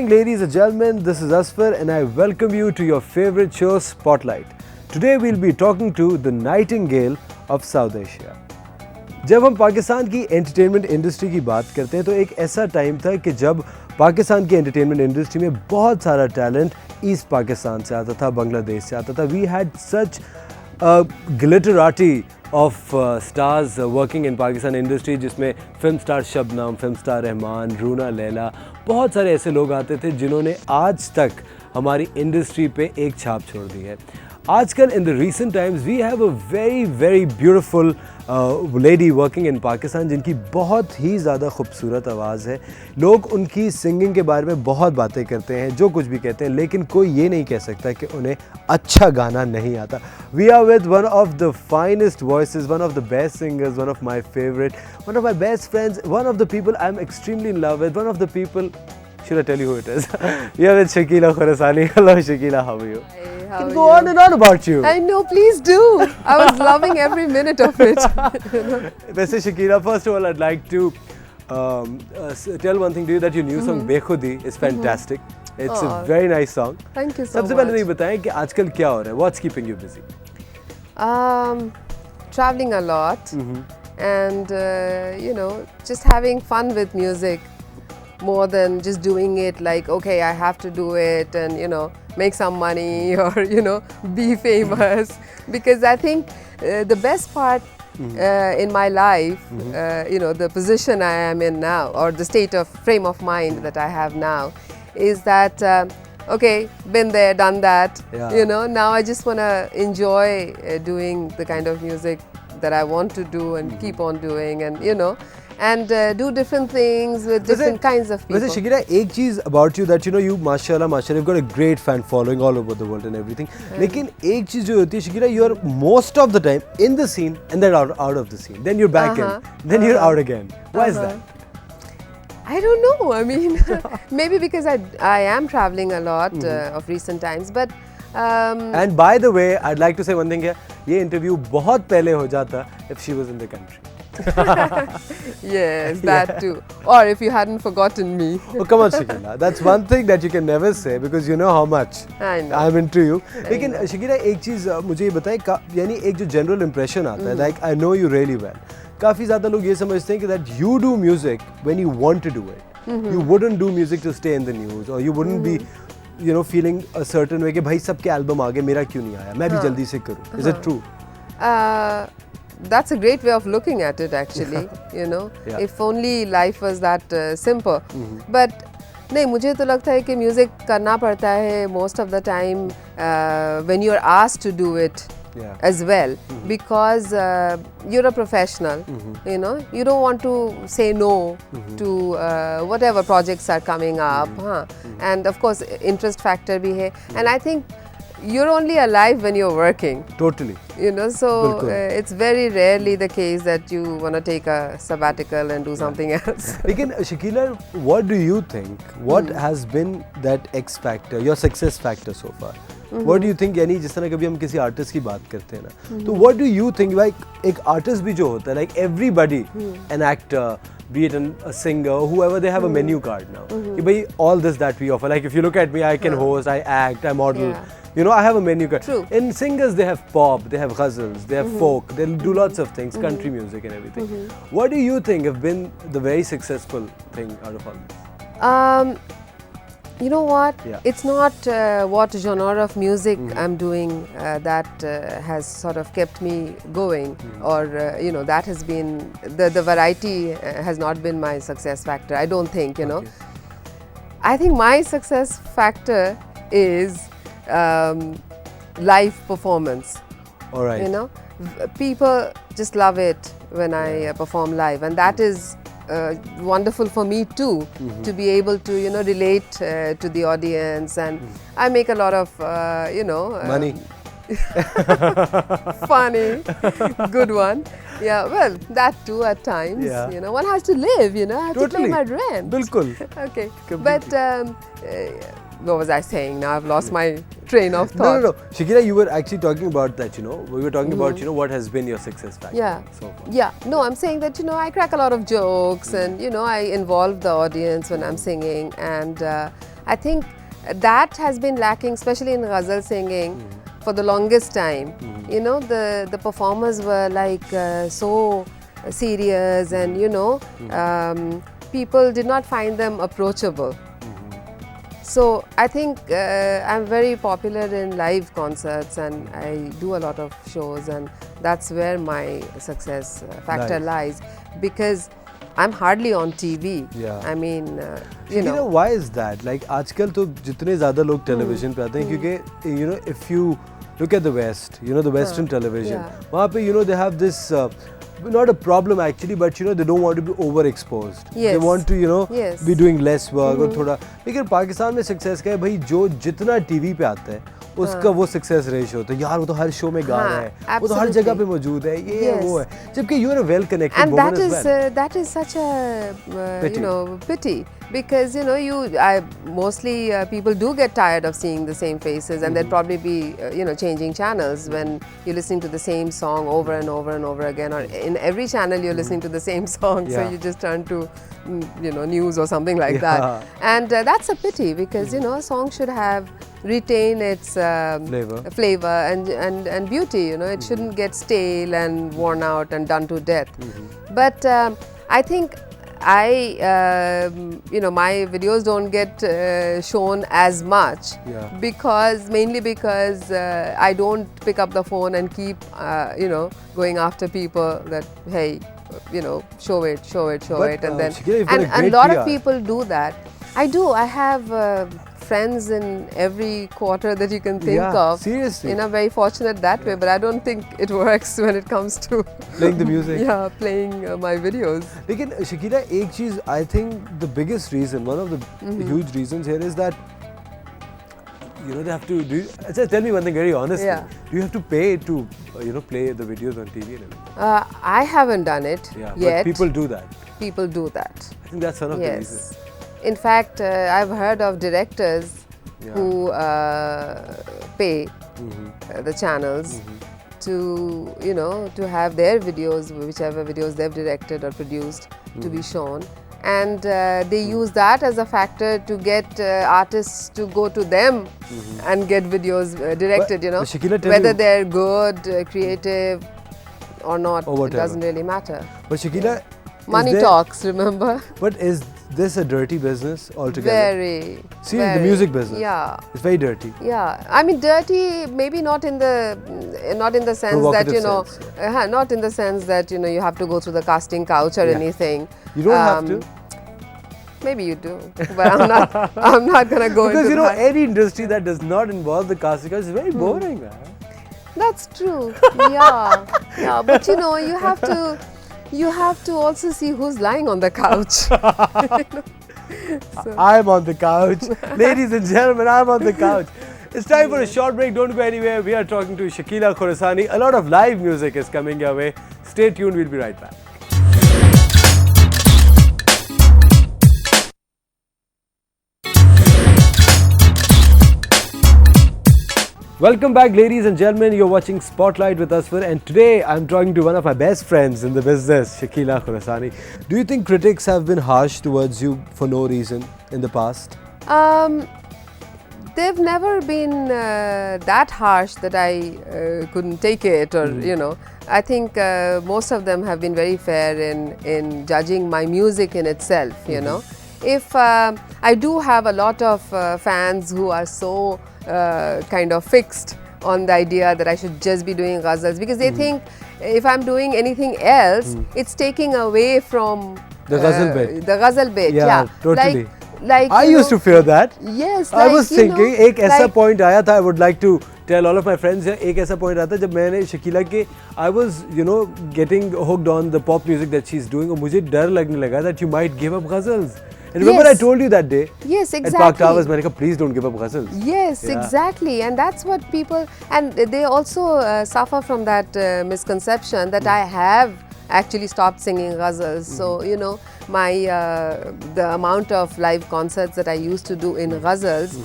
evening, ladies and gentlemen. This is Azfar and I welcome you to your favorite show, Spotlight. Today we'll be talking to the Nightingale of South Asia. जब हम पाकिस्तान की entertainment industry की बात करते हैं तो एक ऐसा टाइम था कि जब पाकिस्तान की एंटरटेनमेंट इंडस्ट्री में बहुत सारा टैलेंट ईस्ट पाकिस्तान से आता था, बांग्लादेश से आता था. We had such glitterati of stars working in Pakistan industry, जिसमें film star Shabnam, film star Rahman, Runa Laila, बहुत सारे ऐसे लोग आते थे जिन्होंने आज तक हमारी इंडस्ट्री पे एक छाप छोड़ दी है. आजकल in the recent times we have a very beautiful lady working in Pakistan जिनकी बहुत ही ज़्यादा खूबसूरत आवाज़ है. लोग उनकी सिंगिंग के बारे में बहुत बातें करते हैं, जो कुछ भी कहते हैं, लेकिन कोई ये नहीं कह सकता कि उन्हें अच्छा गाना नहीं आता. We are with one of the finest voices, one of the best singers, one of my favourite, one of my best friends, one of the people I am extremely in love with, one of the people. Should I tell you who it is? We are with Shakila. Hello Shakila, how are you? Hi, how can are go you? on and on about you. I know, please do. I was loving every minute of it. वैसे Shakila, first of all, I'd like to tell one thing to you, that your new song Bekhudi is fantastic. It's a very nice song. Thank you so सबसे much. पहले ये बताएं कि आजकल क्या हो रहा है? What's keeping you busy? Traveling a lot and just having fun with music more than just doing it like, okay, I have to do it and make some money or be famous. Because I think the best part in my life, the position I am in now, or the state of frame of mind that I have now, is that okay, been there, done that. Yeah. Now I just want to enjoy doing the kind of music that I want to do and keep on doing, and do different things with different kinds of people. वैसे Shakila, एक चीज़ about you that you माशाल्लाह you've got a great fan following all over the world and everything. लेकिन एक चीज़ जो होती है Shakila, you are most of the time in the scene and then out of the scene. Then you're back in, then you're out again. Why is that? I don't know. I mean, maybe because I am traveling a lot of recent times, but. And by the way, I'd like to say one thing here. ये interview बहुत पहले हो जाता if she was in the country. Yes, that too. Or if you hadn't forgotten me. Oh, come on, Shakila. That's one thing that you can never say because you know how much I know. I'm into you. लेकिन Shakila, एक चीज़ मुझे ये बताएं, यानी एक जो general impression आता है, like I know you really well. काफ़ी ज़्यादा लोग ये समझते हैं कि that you do music when you want to do it. You wouldn't do music to stay in the news, or you wouldn't be feeling a certain way कि भाई सबके एल्बम आ गए, मेरा क्यों नहीं आया, मैं भी जल्दी से करूँ. Is it true? That's a great way of looking at it, actually. Yeah. If only life was that simple. But नहीं, मुझे तो लगता है कि म्यूजिक करना पड़ता है most of the time when you're asked to do it. Yeah. As well, because you're a professional. You don't want to say no to whatever projects are coming up. And of course, interest factor bhi hai. And I think you're only alive when you're working. Totally. So it's very rarely the case that you want to take a sabbatical and do something else. लेकिन Shakila, what do you think? What has been that X factor, your success factor so far? What do you think? यानी जिस तरह कभी हम किसी artist की बात करते हैं ना, तो what do you think? Like एक आर्टिस्ट भी जो होता है, like everybody, an actor, be it a singer, whoever, they have a menu card now. कि भाई all this that we offer. Like if you look at me, I can host, I act, I model. I have a menu card. True. In singers, they have pop, they have ghazals, they have folk, they do lots of things, country music and everything. What do you think have been the very successful thing out of all this? You know what? Yeah. It's not what genre of music I'm doing that has sort of kept me going, or that has been the variety has not been my success factor. I don't think. I think my success factor is live performance. All right. People just love it when I perform live, and that is wonderful for me too, to be able to relate to the audience, and I make a lot of Money. Funny, good one. Yeah, well, that too at times. Yeah. One has to live. I have to pay my rent. बिल्कुल. Okay, Completely. but what was I saying? Now I've lost my train of thought. No. Shakila, you were actually talking about that, we were talking about, what has been your success factor so far. Yeah. No, I'm saying that, I crack a lot of jokes and, I involve the audience when I'm singing, and I think that has been lacking, especially in ghazal singing, for the longest time. You know, the performers were like so serious, and you know, people did not find them approachable. So I think I'm very popular in live concerts, and I do a lot of shows, and that's where my success factor lies, because I'm hardly on TV. Yeah. I mean, you know, why is that? Like, आजकल तो जितने ज़्यादा लोग television पे आते हैं, क्योंकि you know, if you look at the West, you know, the Western television, वहाँ पे you know they have this not a problem actually, but you know they don't want to be overexposed. Yes. They want to, you know, be doing less work और थोड़ा. लेकिन पाकिस्तान में success क्या है भाई, जो जितना TV पे आता है उसका वो सक्सेस रेशो होता है. यार वो तो हर शो में गा रहा है, वो तो हर जगह पे मौजूद है, ये वो है. जबकि you are a well connected woman as well. And that is such a you know, pity, because you know, mostly people do get tired of seeing the same faces, and they'll probably be you know, changing channels when you're listening to the same song over and over and over again, or in every channel you're listening to the same song, so you just turn to you know, news or something like that. And that's a pity, because you know, a song should retain its flavor and beauty. You know, it shouldn't get stale and worn out and done to death. But I think you know, my videos don't get shown as much, mainly because I don't pick up the phone and keep you know, going after people that, hey, you know, show it, and then and a lot of people do that. I do. I have friends in every quarter that you can think of. Seriously. You know, very fortunate that way, but I don't think it works when it comes to playing the music. Playing my videos. Lekin Shakila, एक चीज, I think the biggest reason, one of the huge reasons here is that you know, they have to do. Tell me one thing very honestly. Do you have to pay to you know, play the videos on TV and everything? I haven't done it yet. But people do that. People do that. I think that's one of the reasons. In fact, I've heard of directors who pay the channels to, you know, to have their videos, whichever videos they've directed or produced, to be shown. And they use that as a factor to get artists to go to them and get videos directed, you know, whether they're good, creative or not, it doesn't really matter. But Shakila, money talks, remember? But is this a dirty business altogether? Very. See, the music business. Yeah. It's very dirty. Yeah. I mean, dirty, maybe not in the sense that, you know, not in the sense that, you know, you have to go through the casting couch or anything. You don't have to. Maybe you do, but I'm not going to go into because, you know, that. any industry that does not involve the casting couch is very boring, man. That's true. Yeah. But, you know, you have to also see who's lying on the couch. So. I'm on the couch. Ladies and gentlemen, I'm on the couch. It's time for a short break. Don't go anywhere. We are talking to Shakila Khorasani. A lot of live music is coming your way. Stay tuned. We'll be right back. Welcome back, ladies and gentlemen. You're watching Spotlight with Azfar, and today I'm talking to one of my best friends in the business, Shakila Khorasani. Do you think critics have been harsh towards you for no reason in the past? They've never been that harsh that I couldn't take it, or you know. I think most of them have been very fair in judging my music in itself. You know, if I do have a lot of fans who are so kind of fixed on the idea that I should just be doing ghazals, because they think if I'm doing anything else, it's taking away from the ghazal bit. The ghazal bit, yeah. Totally. Like I used to fear that. Yes. I was thinking, एक ऐसा point आया था. I would like to tell all of my friends here. एक ऐसा point आया था जब मैंने Shakila के, I was, you know, getting hooked on the pop music that she's doing, और मुझे डर लगने लगा that you might give up ghazals. And remember, I told you that day. Yes, exactly. At Park Towers, मैंने कहा, please don't give up ghazals. Yes, exactly, and that's what people, and they also suffer from that misconception that I have actually stopped singing ghazals. So you know, my the amount of live concerts that I used to do in ghazals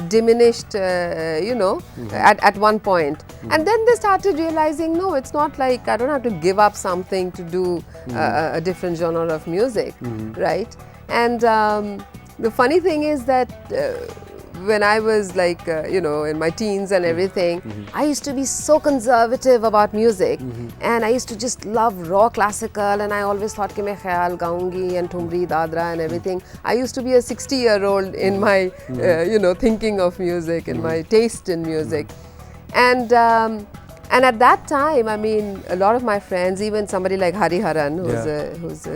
diminished, you know, at one point. And then they started realizing, no, it's not like I don't have to give up something to do a different genre of music, right? And the funny thing is that when I was like, you know, in my teens and everything, I used to be so conservative about music, and I used to just love raw classical, and I always thought कि मैं ख्याल गाऊंगी and thumri Dadra and everything. I used to be a 60-year-old in my, you know, thinking of music, in my taste in music, and at that time, I mean, a lot of my friends, even somebody like Hari Haran, who's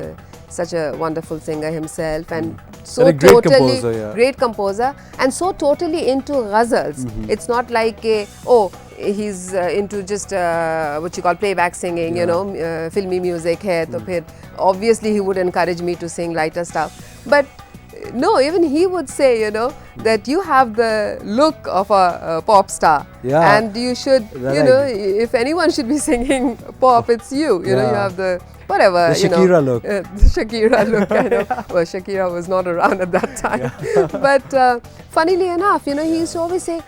such a wonderful singer himself, and so and a great totally composer, great composer, and so totally into ghazals. It's not like oh, he's into just what you call playback singing, you know, filmy music hai, to phir obviously he would encourage me to sing lighter stuff. But no, even he would say, you know, that you have the look of a pop star, and you should, you know, if anyone should be singing pop, it's you. You know, you have the whatever, the Shakira look. The Shakira look, kind of. Well, Shakira was not around at that time. But funnily enough, you know, he used to always say,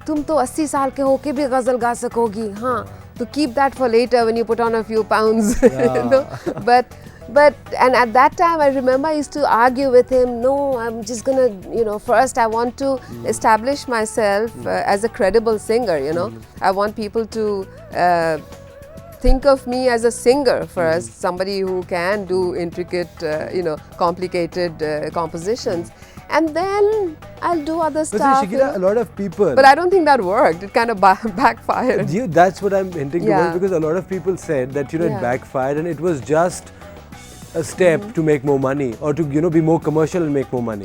"तुम तो 80 साल के होके भी गजल गा सकोगी, हाँ, to keep that for later when you put on a few pounds." You know? And at that time, I remember I used to argue with him. No, I'm just gonna, you know, first I want to establish myself as a credible singer. You know, I want people to think of me as a singer first, somebody who can do intricate, you know, complicated compositions, and then I'll do other stuff. But Shakila, a lot of people. But I don't think that worked. It kind of backfired. That's what I'm hinting towards, because a lot of people said that, you know, it backfired, and it was just a step to make more money, or to, you know, be more commercial and make more money.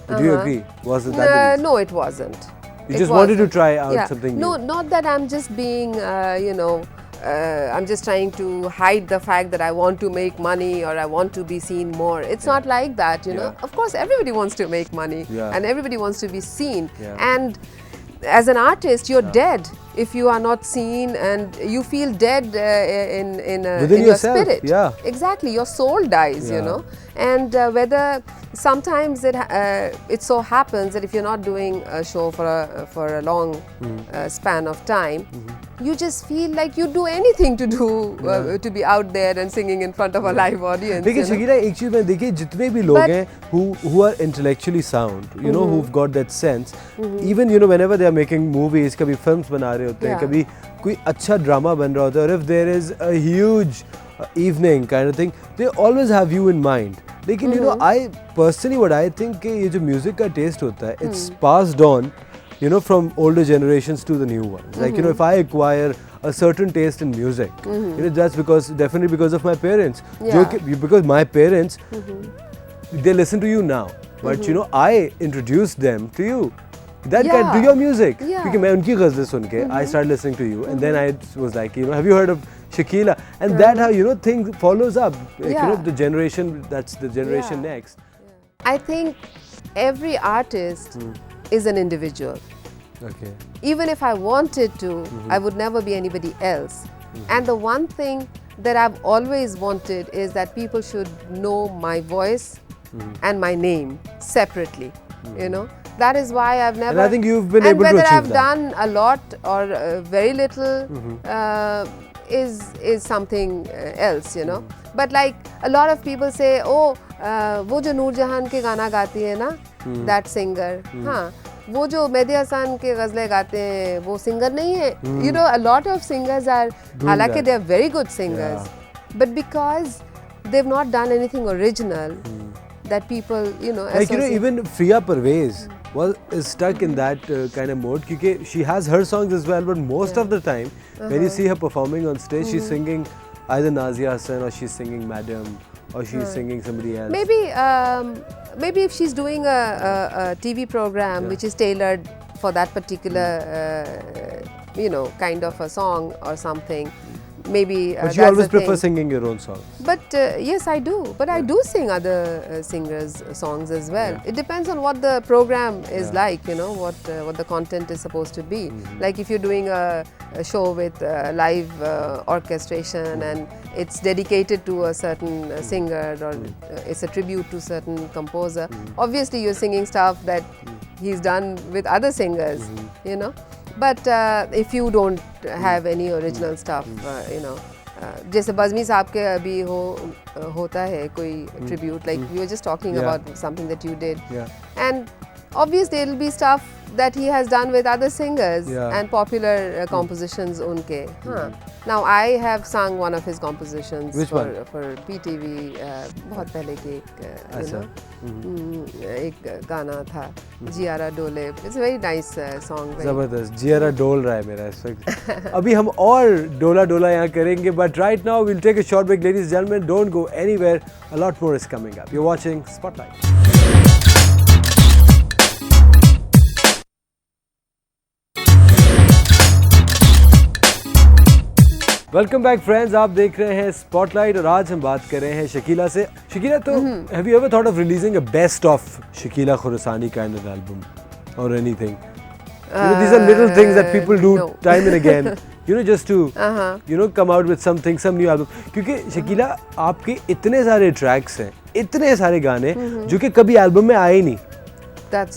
Do you agree? Was it that? No, it wasn't. You just wanted to try out something new. No, not that I'm just being, you know, I'm just trying to hide the fact that I want to make money or I want to be seen more. It's not like that, you know. Of course, everybody wants to make money and everybody wants to be seen. And as an artist, you're dead if you are not seen, and you feel dead in your spirit. Exactly, your soul dies, you know. And whether sometimes it so happens that if you're not doing a show for a long span of time, you just feel like you do anything to do to be out there and singing in front of a live audience. Because Shakila, एक चीज़ मैं देखिए जितने भी लोग हैं who are intellectually sound, you know, who've got that sense, even, you know, whenever they are making movies, कभी films बना रहे होते हैं, कभी कोई अच्छा drama बन रहा होता है, or if there is a huge evening kind of thing, they always have you in mind. लेकिन you know, I personally what I think कि ये जो music का taste होता है, it's passed on, you know, from older generations to the new ones. Like, you know, if I acquire a certain taste in music, you know, that's definitely because of my parents. Because my parents, they listen to you now, but you know, I introduced them to you. That kind, to your music. Because मैं उनकी ग़ज़लें सुन के, I started listening to you, and then I was like, you know, have you heard of Shakila? And that how, you know, thing follows up. Like, you know, the generation, that's the generation next. I think every artist is an individual. Okay. Even if I wanted to, I would never be anybody else. And the one thing that I've always wanted is that people should know my voice and my name separately, you know. That is why I've never... And I think you've been able to achieve that. And whether I've done a lot or very little is something else, you know. But like a lot of people say, oh, वो जो नूर जहान के गाना गाती है ना, that singer, हाँ, वो जो मेहदी हसन के गज़लें गाते हैं, वो singer नहीं है. You know, a lot of singers are, हालांकि they are very good singers, but because they've not done anything original, that people, you know, like, you know, even Priya Parvez is stuck in that kind of mode, because she has her songs as well, but most of the time when you see her performing on stage, she's singing either Nazia Hassan, or she's singing Madam, or she's singing somebody else. Maybe if she's doing a TV program which is tailored for that particular you know, kind of a song or something, maybe but you always prefer singing your own songs. But yes, I do. But I do sing other singers' songs as well. It depends on what the program is like, you know, what the content is supposed to be. Like if you're doing a show with live orchestration and it's dedicated to a certain singer, or it's a tribute to a certain composer, obviously you're singing stuff that he's done with other singers, you know. But if you don't have any original stuff, you know, जैसे बज़मी साहब के अभी होता है कोई tribute, like we were just talking about something that you did, and obviously it'll be stuff that he has done with other singers and popular compositions unke. Now I have sung one of his compositions. Which for, one? for PTV, बहुत पहले के एक गाना था जियारा डोले. It's a very nice song. जबरदस्त, जियारा डोल रहा है मेरा इस वक्त. अभी हम और डोला डोला यहाँ करेंगे, but right now we'll take a short break, ladies and gentlemen. Don't go anywhere. A lot more is coming up. You're watching Spotlight. Welcome back friends, आप देख रहे हैं स्पॉटलाइट और आज हम बात कर रहे हैं शकीला से. शकीला, तो have you ever thought of releasing a best of Shakila Khursani kind of album और anything? You know, these are little things that people do time and again, you know, just to you know, come out with something, some new album. क्योंकि शकीला, आपके इतने सारे tracks हैं, इतने सारे गाने जो कि कभी एल्बम में आए ही नहीं,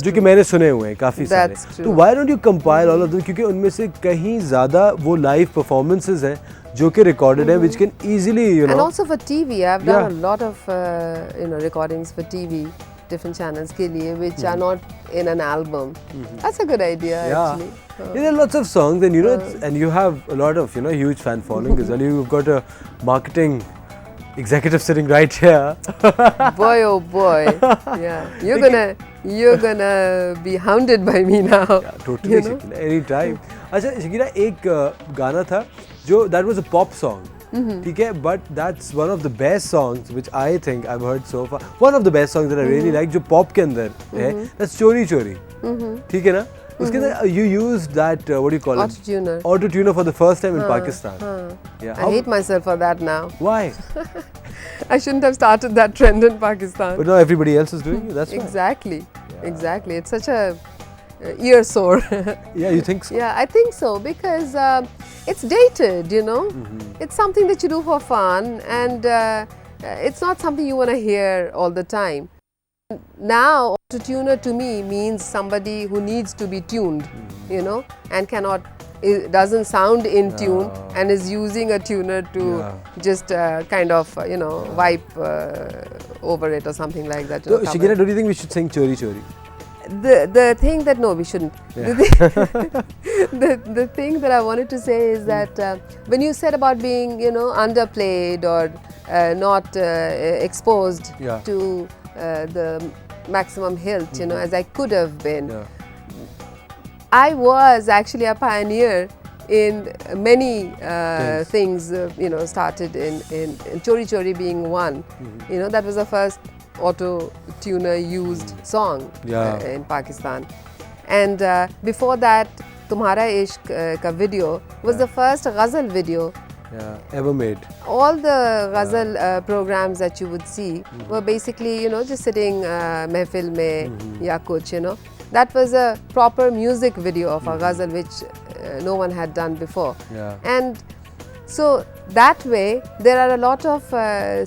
जो कि मैंने सुने हुए हैं काफ़ी सारे. तो why don't you compile all of them? क्योंकि उनमें से कहीं ज़्यादा वो लाइव परफॉर्मेंसेस हैं जो कि रिकॉर्डेड है, which can easily, you know. And also for TV, I've done a lot of you know, recordings for TV, different channels के लिए, which are not in an album. That's a good idea, actually. There are lots of songs, and you know, and you have a lot of, you know, huge fan following as well. You've got a marketing executive sitting right here. Boy, oh boy, yeah. You're gonna be hounded by me now. Yeah, totally, you know? Shakila, anytime. अच्छा शकीला, एक गाना था जो that was a pop song, ठीक है, but that's one of the best songs which I think I've heard so far. One of the best songs that I really like, जो pop के अंदर है, that's चोरी चोरी, ठीक है ना? उसके अंदर you used that what do you call it? Auto-tuner for the first time in Pakistan. Yeah. I hate myself for that now. Why? I shouldn't have started that trend in Pakistan. But now everybody else is doing it. That's why. Exactly. Exactly. It's such a ear sore. Yeah, you think so? Yeah, I think so, because it's dated, you know. It's something that you do for fun, and it's not something you want to hear all the time. Now, auto-tuner to me means somebody who needs to be tuned, you know, and doesn't sound in tune, and is using a tuner to just kind of, you know, wipe over it or something like that. So, Shakila, do you think we should sing Chori Chori? The thing that, no, we shouldn't. The thing that I wanted to say is that when you said about being, you know, underplayed or not exposed to the maximum hilt, you know, as I could have been, I was actually a pioneer in many things, you know, started in Chori Chori being one. You know, that was the first auto-tuner used song in Pakistan. And before that, Tumhara Ishq ka video was the first ghazal video ever made. All the ghazal programs that you would see were basically, you know, just sitting mehfil mein ya kuch, you know. That was a proper music video of a ghazal, which no one had done before. And so that way, there are a lot of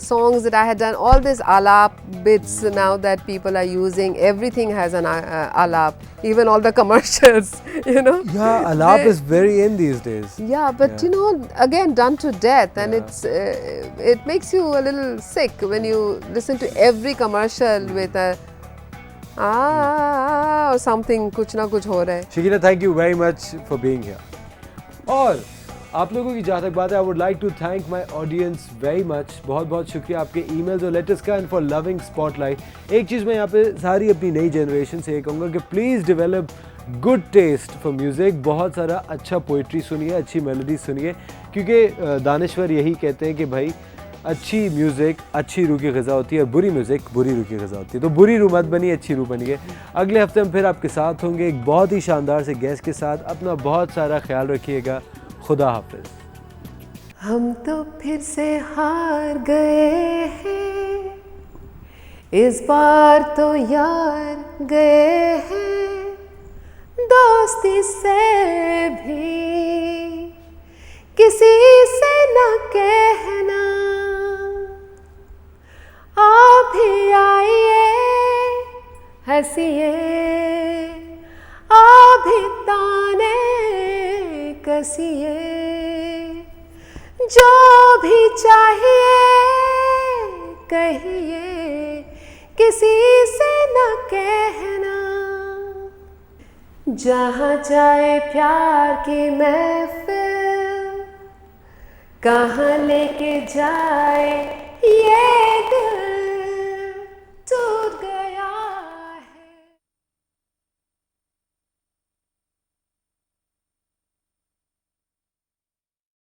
songs that I had done, all these alap bits now that people are using. Everything has an alap, even all the commercials, you know. Yeah, alap is very in these days. Yeah, but you know, again, done to death, and it makes you a little sick when you listen to every commercial with a or something, kuch na kuch ho raha hai. Shakila, thank you very much for being here. और आप लोगों की जहाँ तक बात है, I would like to thank my audience very much. बहुत बहुत शुक्रिया आपके emails और letters का and for loving Spotlight. एक चीज़ मैं यहाँ पे सारी अपनी नई generation से ये कहूँगा कि please develop good taste for music. बहुत सारा अच्छा poetry सुनिए, अच्छी melody सुनिए, क्योंकि दानिश्वर यही कहते हैं कि भाई अच्छी म्यूज़िक अच्छी रूह की ग़िज़ा होती है और बुरी म्यूज़िक बुरी रूह की ग़िज़ा होती है. तो बुरी रूह मत बनिए, अच्छी रूह बनिए. अगले हफ्ते हम फिर आपके साथ होंगे एक बहुत ही शानदार से गेस्ट के साथ. अपना बहुत सारा ख्याल रखिएगा. खुदा हाफिज़. हम तो फिर से हार गए हैं, इस बार तो यार गए हैं, दोस्ती से भी किसी से न कहना. आप भी आइए हंसिए, आप भी ताने कसिए, जो भी चाहिए कहिए, किसी से न कहना। जहाँ जाए प्यार की महफिल, कहाँ लेके जाए ये